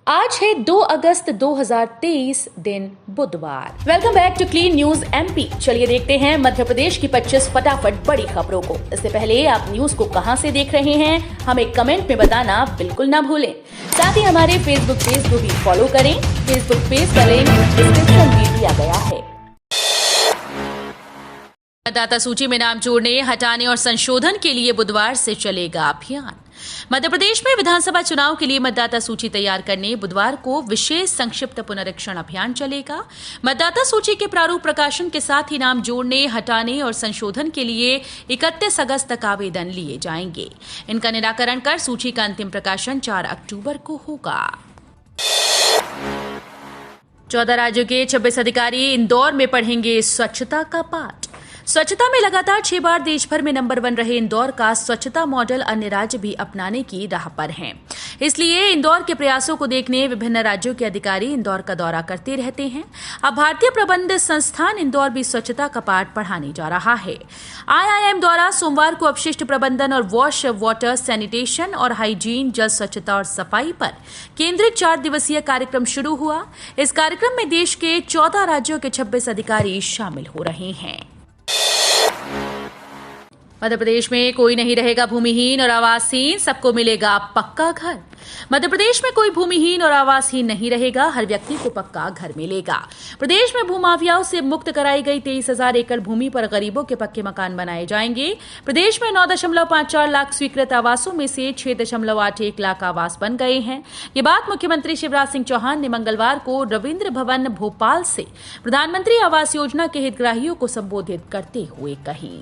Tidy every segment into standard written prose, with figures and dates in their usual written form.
आज है 2 अगस्त 2023 दिन बुधवार। Welcome back to Clean News MP. चलिए देखते हैं मध्य प्रदेश की 25 फटाफट बड़ी खबरों को। इससे पहले आप न्यूज को कहां से देख रहे हैं हमें कमेंट में बताना बिल्कुल ना भूलें। साथ ही हमारे फेसबुक पेज को भी फॉलो करें। फेसबुक पेज का लिंक डिस्क्रिप्शन में दिया गया है। मतदाता सूची में नाम जोड़ने, हटाने और संशोधन के लिए बुधवार से चलेगा अभियान। मध्य प्रदेश में विधानसभा चुनाव के लिए मतदाता सूची तैयार करने बुधवार को विशेष संक्षिप्त पुनरीक्षण अभियान चलेगा। मतदाता सूची के प्रारूप प्रकाशन के साथ ही नाम जोड़ने, हटाने और संशोधन के लिए 31 अगस्त तक आवेदन लिए जाएंगे। इनका निराकरण कर सूची का अंतिम प्रकाशन 4 अक्टूबर को होगा। 14 राज्यों के 26 अधिकारी इंदौर में पढ़ेंगे स्वच्छता का पाठ। स्वच्छता में लगातार 6 बार देश भर में नंबर 1 रहे इंदौर का स्वच्छता मॉडल अन्य राज्य भी अपनाने की राह पर हैं। इसलिए इंदौर के प्रयासों को देखने विभिन्न राज्यों के अधिकारी इंदौर का दौरा करते रहते हैं। अब भारतीय प्रबंध संस्थान इंदौर भी स्वच्छता का पाठ पढ़ाने जा रहा है। IIM द्वारा सोमवार को अपशिष्ट प्रबंधन और वॉश वाटर, सैनिटेशन और हाइजीन, जल स्वच्छता और सफाई पर केंद्रित 4 दिवसीय कार्यक्रम शुरू हुआ। इस कार्यक्रम में देश के 14 राज्यों के 26 अधिकारी शामिल हो रहे हैं। मध्य प्रदेश में कोई नहीं रहेगा भूमिहीन और आवासहीन, सबको मिलेगा पक्का घर। मध्य प्रदेश में कोई भूमिहीन और आवासहीन नहीं रहेगा, हर व्यक्ति को पक्का घर मिलेगा। प्रदेश में भूमाफियाओं से मुक्त कराई गई 23,000 एकड़ भूमि पर गरीबों के पक्के मकान बनाए जाएंगे। प्रदेश में 9.54 लाख स्वीकृत आवासों में से 6.81 लाख आवास बन गए हैं। ये बात मुख्यमंत्री शिवराज सिंह चौहान ने मंगलवार को रविंद्र भवन भोपाल से प्रधानमंत्री आवास योजना के हितग्राहियों को संबोधित करते हुए कही।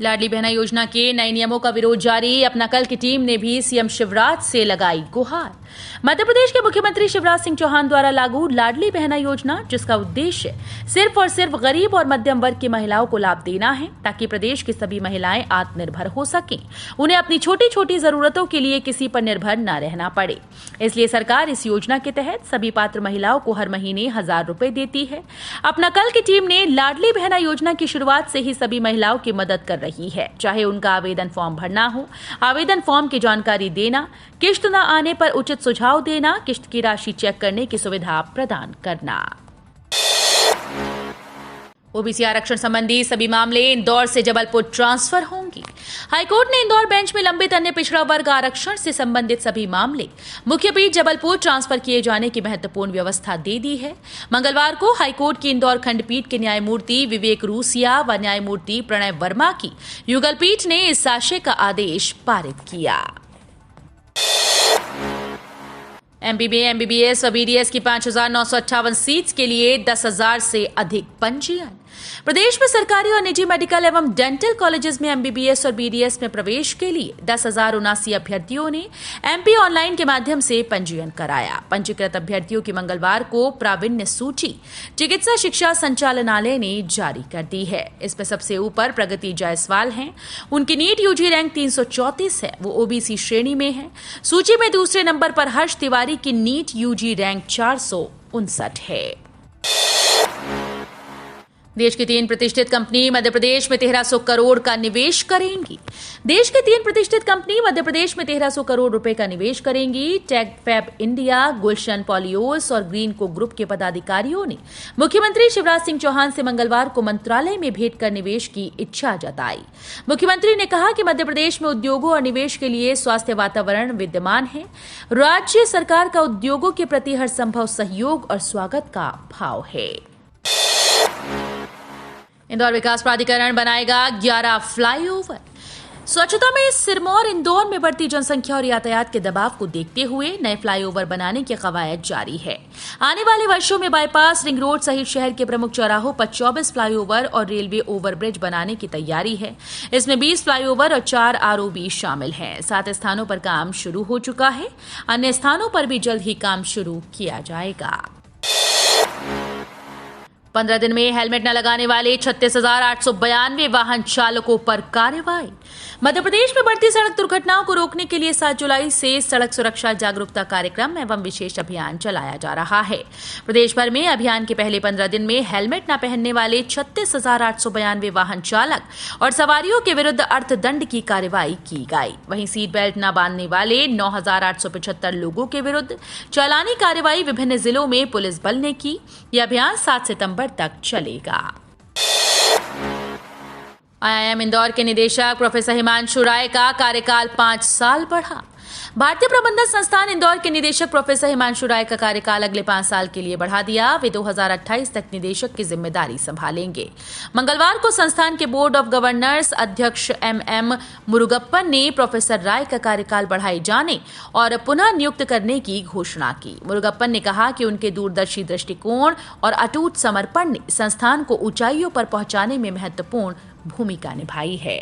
लाडली बहना योजना के नए नियमों का विरोध जारी, अपना कल की टीम ने भी सीएम शिवराज से लगाई गुहार। मध्य प्रदेश के मुख्यमंत्री शिवराज सिंह चौहान द्वारा लागू लाडली बहना योजना, जिसका उद्देश्य सिर्फ और सिर्फ गरीब और मध्यम वर्ग की महिलाओं को लाभ देना है ताकि प्रदेश की सभी महिलाएं आत्मनिर्भर हो सकें, उन्हें अपनी छोटी छोटी जरूरतों के लिए किसी पर निर्भर न रहना पड़े। इसलिए सरकार इस योजना के तहत सभी पात्र महिलाओं को हर महीने 1,000 रुपए देती है। अपना कल की टीम ने लाडली बहना योजना की शुरुआत से ही सभी महिलाओं की मदद कर रही है, चाहे उनका आवेदन फॉर्म भरना हो, आवेदन फॉर्म की जानकारी देना, किश्त न आने पर उचित सुझाव देना, किश्त की राशि चेक करने की सुविधा प्रदान करना। ओबीसी आरक्षण संबंधी सभी मामले इंदौर से जबलपुर ट्रांसफर होंगी। हाईकोर्ट ने इंदौर बेंच में लंबित अन्य पिछड़ा वर्ग आरक्षण से संबंधित सभी मामले मुख्य पीठ जबलपुर ट्रांसफर किए जाने की महत्वपूर्ण व्यवस्था दे दी है। मंगलवार को हाईकोर्ट की इंदौर खंडपीठ के न्यायमूर्ति विवेक रूसिया व न्यायमूर्ति प्रणय वर्मा की युगल पीठ ने इस आशय का आदेश पारित किया। MBBA, MBBS और BDS की 5,958 सीट्स के लिए 10,000 से अधिक पंजीयन। प्रदेश में सरकारी और निजी मेडिकल एवं डेंटल कॉलेजेस में MBBS और BDS में प्रवेश के लिए 10,079 अभ्यर्थियों ने MP ऑनलाइन के माध्यम से पंजीयन कराया। पंजीकृत अभ्यर्थियों की मंगलवार को प्रावीण्य सूची चिकित्सा शिक्षा संचालनालय ने जारी कर दी है। इसमें सबसे ऊपर प्रगति जायसवाल हैं। उनकी नीट UG रैंक 334 है, वो OBC श्रेणी में है। सूची में दूसरे नंबर पर हर्ष तिवारी की नीट UG रैंक 459 है। देश की 3 प्रतिष्ठित कंपनी मध्य प्रदेश में 1,300 करोड़ का निवेश करेंगी। देश की 3 प्रतिष्ठित कंपनी मध्य प्रदेश में 1,300 करोड़ रुपए का निवेश करेंगी। टेकफैब इंडिया, गुलशन पॉलियोस और ग्रीनको ग्रुप के पदाधिकारियों ने मुख्यमंत्री शिवराज सिंह चौहान से मंगलवार को मंत्रालय में भेंट कर निवेश की इच्छा जताई। मुख्यमंत्री ने कहा कि मध्य प्रदेश में उद्योगों और निवेश के लिए स्वास्थ्य वातावरण विद्यमान है। राज्य सरकार का उद्योगों के प्रति हर संभव सहयोग और स्वागत का भाव है। इंदौर विकास प्राधिकरण बनाएगा 11 फ्लाईओवर। स्वच्छता में सिरमौर इंदौर में बढ़ती जनसंख्या और यातायात के दबाव को देखते हुए नए फ्लाईओवर बनाने की कवायद जारी है। आने वाले वर्षों में बाईपास, रिंग रोड सहित शहर के प्रमुख चौराहों पर 24 फ्लाईओवर और रेलवे ओवरब्रिज बनाने की तैयारी है। इसमें 20 फ्लाईओवर और 4 ROB शामिल हैं। 7 स्थानों पर काम शुरू हो चुका है, अन्य स्थानों पर भी जल्द ही काम शुरू किया जाएगा। 15 दिन में हेलमेट न लगाने वाले 36,892 वाहन चालकों पर कार्रवाई। मध्य प्रदेश में बढ़ती सड़क दुर्घटनाओं को रोकने के लिए 7 जुलाई से सड़क सुरक्षा जागरूकता कार्यक्रम एवं विशेष अभियान चलाया जा रहा है। प्रदेश भर में अभियान के पहले 15 दिन में हेलमेट न पहनने वाले 36,892 वाहन चालक और सवारियों के विरुद्ध अर्थदंड की कार्रवाई की गई। वहीं सीट बेल्ट न बांधने वाले 9,875 लोगों के विरुद्ध चालानी कार्रवाई विभिन्न जिलों में पुलिस बल ने की। यह अभियान 7 सितंबर तक चलेगा। आईआईएम इंदौर के निदेशक प्रोफेसर हिमांशु राय का कार्यकाल 5 साल बढ़ा। भारतीय प्रबंधन संस्थान इंदौर के निदेशक प्रोफेसर हिमांशु राय का कार्यकाल अगले 5 साल के लिए बढ़ा दिया। वे 2028 तक निदेशक की जिम्मेदारी संभालेंगे। मंगलवार को संस्थान के बोर्ड ऑफ गवर्नर्स अध्यक्ष MM मुरुगप्पन ने प्रोफेसर राय का कार्यकाल बढ़ाए जाने और पुनः नियुक्त करने की घोषणा की। मुरुगप्पन ने कहा कि उनके दूरदर्शी दृष्टिकोण और अटूट समर्पण ने संस्थान को ऊंचाइयों पर पहुंचाने में महत्वपूर्ण भूमिका निभाई है।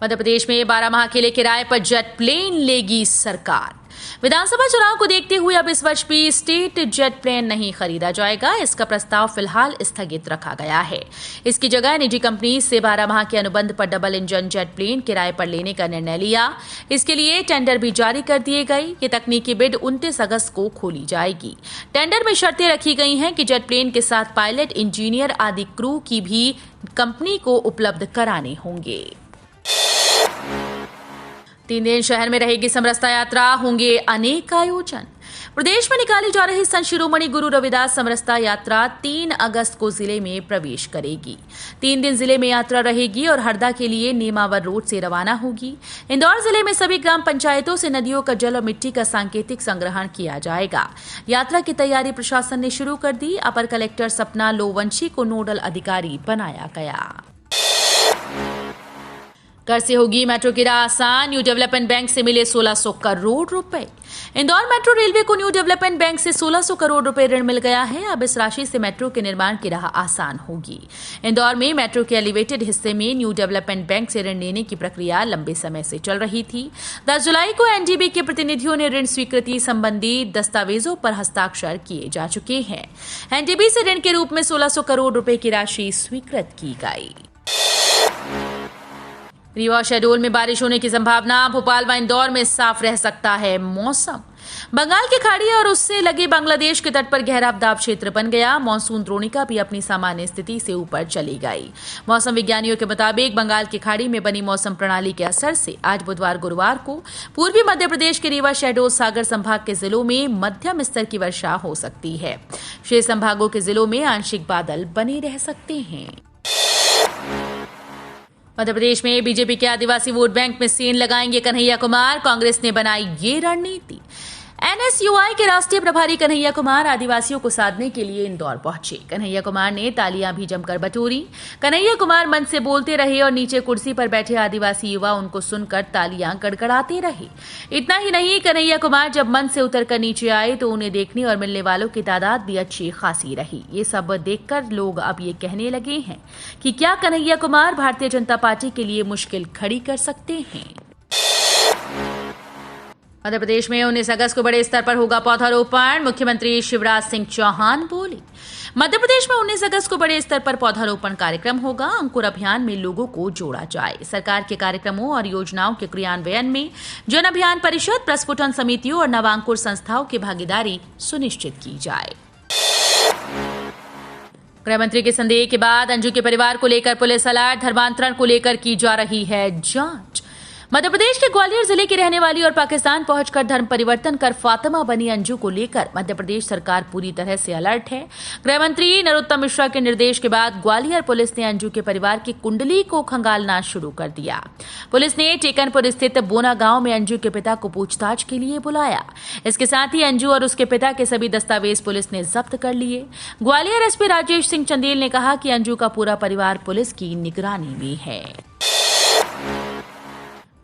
मध्य प्रदेश में 12 माह के लिए किराए पर जेट प्लेन लेगी सरकार। विधानसभा चुनाव को देखते हुए अब इस वर्ष भी स्टेट जेट प्लेन नहीं खरीदा जाएगा। इसका प्रस्ताव फिलहाल स्थगित रखा गया है। इसकी जगह निजी कंपनी से 12 माह के अनुबंध पर डबल इंजन जेट प्लेन किराए पर लेने का निर्णय लिया। इसके लिए टेंडर भी जारी कर दिए गए। ये तकनीकी बिड 29 अगस्त को खोली जाएगी। टेंडर में शर्तें रखी गई हैं कि जेट प्लेन के साथ पायलट, इंजीनियर आदि क्रू की भी कंपनी को उपलब्ध कराने होंगे। 3 दिन शहर में रहेगी समरसता यात्रा, होंगे अनेक आयोजन। प्रदेश में निकाली जा रही संत शिरोमणि गुरु रविदास समरसता यात्रा 3 अगस्त को जिले में प्रवेश करेगी। 3 दिन जिले में यात्रा रहेगी और हरदा के लिए नेमावर रोड से रवाना होगी। इंदौर जिले में सभी ग्राम पंचायतों से नदियों का जल और मिट्टी का सांकेतिक संग्रहण किया जाएगा। यात्रा की तैयारी प्रशासन ने शुरू कर दी। अपर कलेक्टर सपना लोवंशी को नोडल अधिकारी बनाया गया। कर से होगी मेट्रो की राह आसान, न्यू डेवलपमेंट बैंक से मिले 1600 करोड़ रुपए। इंदौर मेट्रो रेलवे को न्यू डेवलपमेंट बैंक से 1600 करोड़ रुपए ऋण मिल गया है। अब इस राशि से मेट्रो के निर्माण की राह आसान होगी। इंदौर में मेट्रो के एलिवेटेड हिस्से में न्यू डेवलपमेंट बैंक से ऋण लेने की प्रक्रिया लंबे समय से चल रही थी। 10 जुलाई को एनडीबी के प्रतिनिधियों ने ऋण स्वीकृति संबंधी दस्तावेजों पर हस्ताक्षर किए जा चुके हैं। एनडीबी से ऋण के रूप में 1600 करोड़ रुपए की राशि स्वीकृत की गई। रीवा और शहडोल में बारिश होने की संभावना। भोपाल व इंदौर में साफ रह सकता है मौसम। बंगाल की खाड़ी और उससे लगे बांग्लादेश के तट पर गहरा अवदाब क्षेत्र बन गया। मानसून द्रोणिका भी अपनी सामान्य स्थिति से ऊपर चली गई। मौसम विज्ञानियों के मुताबिक बंगाल की खाड़ी में बनी मौसम प्रणाली के असर से आज बुधवार गुरुवार को पूर्वी मध्य प्रदेश के रीवा, शहडोल, सागर संभाग के जिलों में मध्यम स्तर की वर्षा हो सकती है। शेष संभागों के जिलों में आंशिक बादल बने रह सकते हैं। मध्य प्रदेश में बीजेपी के आदिवासी वोट बैंक में सेंध लगाएंगे कन्हैया कुमार। कांग्रेस ने बनाई ये रणनीति। एनएसयूआई के राष्ट्रीय प्रभारी कन्हैया कुमार आदिवासियों को साधने के लिए इंदौर पहुंचे। कन्हैया कुमार ने तालियां भी जमकर बटोरी। कन्हैया कुमार मंच से बोलते रहे और नीचे कुर्सी पर बैठे आदिवासी युवा उनको सुनकर तालियां गड़गड़ाते रहे। इतना ही नहीं, कन्हैया कुमार जब मंच से उतरकर नीचे आए तो उन्हें देखने और मिलने वालों की तादाद भी अच्छी खासी रही। ये सब देखकर लोग अब ये कहने लगे हैं कि क्या कन्हैया कुमार भारतीय जनता पार्टी के लिए मुश्किल खड़ी कर सकते हैं। मध्य प्रदेश में 19 अगस्त को बड़े स्तर पर होगा पौधारोपण। मुख्यमंत्री शिवराज सिंह चौहान बोले, मध्य प्रदेश में 19 अगस्त को बड़े स्तर पर पौधारोपण कार्यक्रम होगा। अंकुर अभियान में लोगों को जोड़ा जाए। सरकार के कार्यक्रमों और योजनाओं के क्रियान्वयन में जन अभियान परिषद, प्रस्फुटन समितियों और नवांकुर संस्थाओं की भागीदारी सुनिश्चित की जाए। गृहमंत्री के संदेह के बाद अंजू के परिवार को लेकर पुलिस अलर्ट। धर्मांतरण को लेकर की जा रही है जांच। मध्य प्रदेश के ग्वालियर जिले की रहने वाली और पाकिस्तान पहुंचकर धर्म परिवर्तन कर फातिमा बनी अंजू को लेकर मध्य प्रदेश सरकार पूरी तरह से अलर्ट है। गृहमंत्री नरोत्तम मिश्रा के निर्देश के बाद ग्वालियर पुलिस ने अंजू के परिवार की कुंडली को खंगालना शुरू कर दिया। पुलिस ने टेकनपुर स्थित बोना गांव में अंजू के पिता को पूछताछ के लिए बुलाया। इसके साथ ही अंजू और उसके पिता के सभी दस्तावेज पुलिस ने जब्त कर लिए। ग्वालियर एसपी राजेश सिंह चंदेल ने कहा कि अंजू का पूरा परिवार पुलिस की निगरानी में है।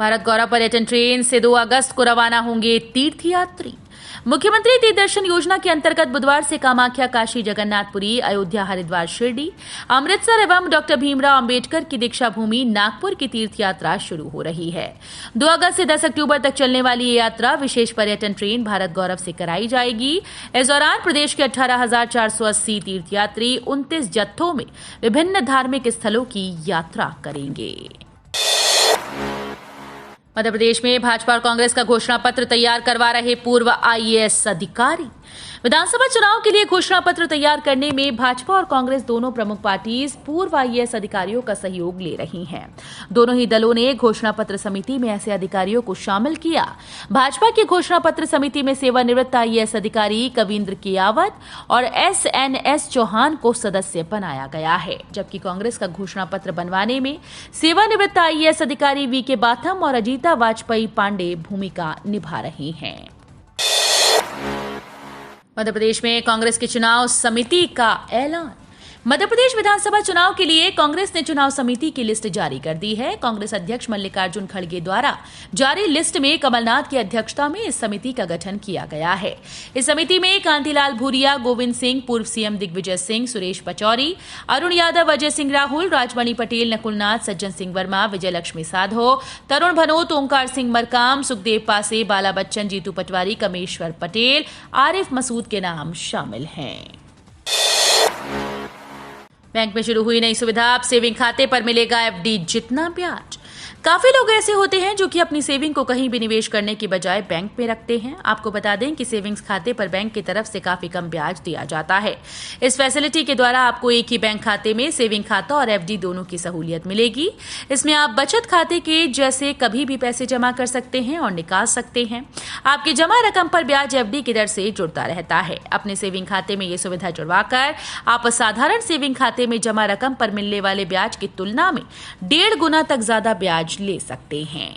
भारत गौरव पर्यटन ट्रेन से 2 अगस्त को रवाना होंगे तीर्थयात्री। मुख्यमंत्री तीर्थ दर्शन योजना के अंतर्गत बुधवार से कामाख्या, काशी, जगन्नाथपुरी, अयोध्या, हरिद्वार, शिरडी, अमृतसर एवं डॉक्टर भीमराव अंबेडकर की दीक्षा भूमि नागपुर की तीर्थ यात्रा शुरू हो रही है। 2 अगस्त से 10 अक्टूबर तक चलने वाली ये यात्रा विशेष पर्यटन ट्रेन भारत गौरव से कराई जाएगी। इस दौरान प्रदेश के 18,480 तीर्थयात्री 29 जत्थों में विभिन्न धार्मिक स्थलों की यात्रा करेंगे। मध्य प्रदेश में भाजपा और कांग्रेस का घोषणा पत्र तैयार करवा रहे पूर्व आईएएस अधिकारी। विधानसभा चुनाव के लिए घोषणा पत्र तैयार करने में भाजपा और कांग्रेस दोनों प्रमुख पार्टीज पूर्व आईएएस अधिकारियों का सहयोग ले रही हैं। दोनों ही दलों ने घोषणा पत्र समिति में ऐसे अधिकारियों को शामिल किया। भाजपा की घोषणा पत्र समिति में सेवानिवृत्त आईएएस अधिकारी कविंद्र कियावत और एसएनएस चौहान को सदस्य बनाया गया है, जबकि कांग्रेस का घोषणा पत्र बनवाने में सेवानिवृत्त आईएएस अधिकारी वीके बाथम और अजीता वाजपेयी पांडे भूमिका निभा रही हैं। मध्य प्रदेश में कांग्रेस की चुनाव समिति का ऐलान। मध्य प्रदेश विधानसभा चुनाव के लिए कांग्रेस ने चुनाव समिति की लिस्ट जारी कर दी है। कांग्रेस अध्यक्ष मल्लिकार्जुन खड़गे द्वारा जारी लिस्ट में कमलनाथ की अध्यक्षता में इस समिति का गठन किया गया है। इस समिति में कांतिलाल भूरिया, गोविंद सिंह, पूर्व सीएम दिग्विजय सिंह, सुरेश पचौरी, अरुण यादव, अजय सिंह राहुल, राजमणि पटेल, नकुलनाथ, सज्जन सिंह वर्मा, विजय लक्ष्मी साधो, तरुण भनोत, ओंकार सिंह मरकाम, सुखदेव पासे, बाला बच्चन, जीतू पटवारी, कमेश्वर पटेल, आरिफ मसूद के नाम शामिल हैं। बैंक में शुरू हुई नई सुविधा, अब सेविंग खाते पर मिलेगा एफडी जितना ब्याज। काफी लोग ऐसे होते हैं जो कि अपनी सेविंग को कहीं भी निवेश करने की बजाय बैंक में रखते हैं। आपको बता दें कि सेविंग्स खाते पर बैंक की तरफ से काफी कम ब्याज दिया जाता है। इस फैसिलिटी के द्वारा आपको एक ही बैंक खाते में सेविंग खाता और एफडी दोनों की सहूलियत मिलेगी। इसमें आप बचत खाते के जैसे कभी भी पैसे जमा कर सकते हैं और निकाल सकते हैं। आपकी जमा रकम पर ब्याज एफडी की दर से जुड़ता रहता है। अपने सेविंग खाते में ये सुविधा जुड़वाकर आप साधारण सेविंग खाते में जमा रकम पर मिलने वाले ब्याज की तुलना में 1.5 गुना तक ज्यादा ब्याज ले सकते हैं।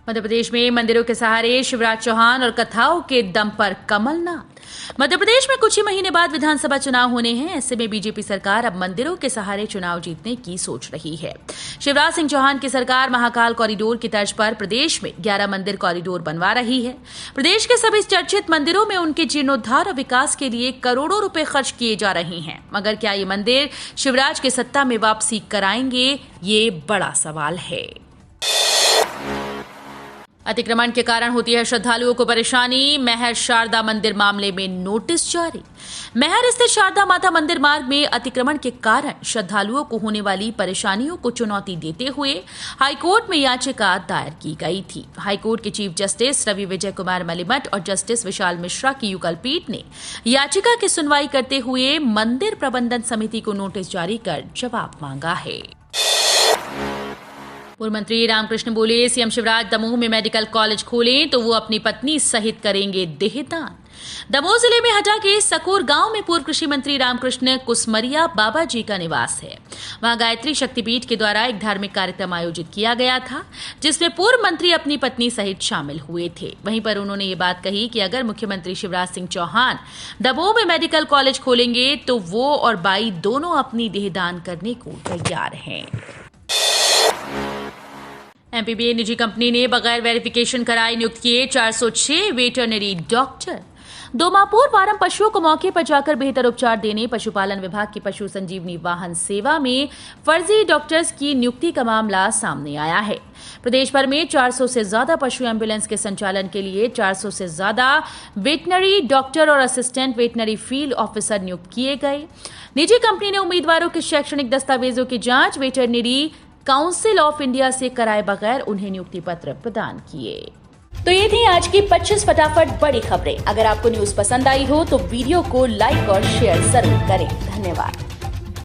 मध्य प्रदेश में मंदिरों के सहारे शिवराज चौहान और कथाओं के दम पर कमलनाथ। मध्य प्रदेश में कुछ ही महीने बाद विधानसभा चुनाव होने हैं। ऐसे में बीजेपी सरकार अब मंदिरों के सहारे चुनाव जीतने की सोच रही है। शिवराज सिंह चौहान की सरकार महाकाल कॉरिडोर की तर्ज पर प्रदेश में 11 मंदिर कॉरिडोर बनवा रही है। प्रदेश के सभी चर्चित मंदिरों में उनके जीर्णोद्धार और विकास के लिए करोड़ों रुपए खर्च किए जा रहे हैं। मगर क्या ये मंदिर शिवराज की सत्ता में वापसी कराएंगे, ये बड़ा सवाल है। अतिक्रमण के कारण होती है श्रद्धालुओं को परेशानी। महर शारदा मंदिर मामले में नोटिस जारी। महर स्थित शारदा माता मंदिर मार्ग में अतिक्रमण के कारण श्रद्धालुओं को होने वाली परेशानियों को चुनौती देते हुए हाईकोर्ट में याचिका दायर की गई थी। हाईकोर्ट के चीफ जस्टिस रवि विजय कुमार मलिमठ और जस्टिस विशाल मिश्रा की युगल पीठ ने याचिका की सुनवाई करते हुए मंदिर प्रबंधन समिति को नोटिस जारी कर जवाब मांगा है। पूर्व मंत्री रामकृष्ण बोले, सीएम शिवराज दमोह में मेडिकल कॉलेज खोलें तो वो अपनी पत्नी सहित करेंगे देहदान। दमोह जिले में हटा के सकूर गांव में पूर्व कृषि मंत्री रामकृष्ण कुसमरिया बाबा जी का निवास है। वहां गायत्री शक्तिपीठ के द्वारा एक धार्मिक कार्यक्रम आयोजित किया गया था, जिसमें पूर्व मंत्री अपनी पत्नी सहित शामिल हुए थे। वहीं पर उन्होंने ये बात कही कि अगर मुख्यमंत्री शिवराज सिंह चौहान दमोह में मेडिकल कॉलेज खोलेंगे तो वो और बाई दोनों अपनी देहदान करने को तैयार हैं। एमपीबीए निजी कंपनी ने बगैर वेरिफिकेशन कराए नियुक्त किए 406 वेटरनरी डॉक्टर। 2 माह पूर्व फार्म पशुओं को मौके पर जाकर बेहतर उपचार देने पशुपालन विभाग की पशु संजीवनी वाहन सेवा में फर्जी डॉक्टर्स की नियुक्ति का मामला सामने आया है। प्रदेश भर में 400 से ज्यादा पशु एम्बुलेंस के संचालन के लिए 400 से ज्यादा वेटनरी डॉक्टर और असिस्टेंट वेटनरी फील्ड ऑफिसर नियुक्त किए गए। निजी कंपनी ने उम्मीदवारों के शैक्षणिक दस्तावेजों की जांच वेटरनरी काउंसिल ऑफ इंडिया से कराए बगैर उन्हें नियुक्ति पत्र प्रदान किए। तो ये थी आज की 25 फटाफट बड़ी खबरें। अगर आपको न्यूज पसंद आई हो तो वीडियो को लाइक और शेयर जरूर करें। धन्यवाद।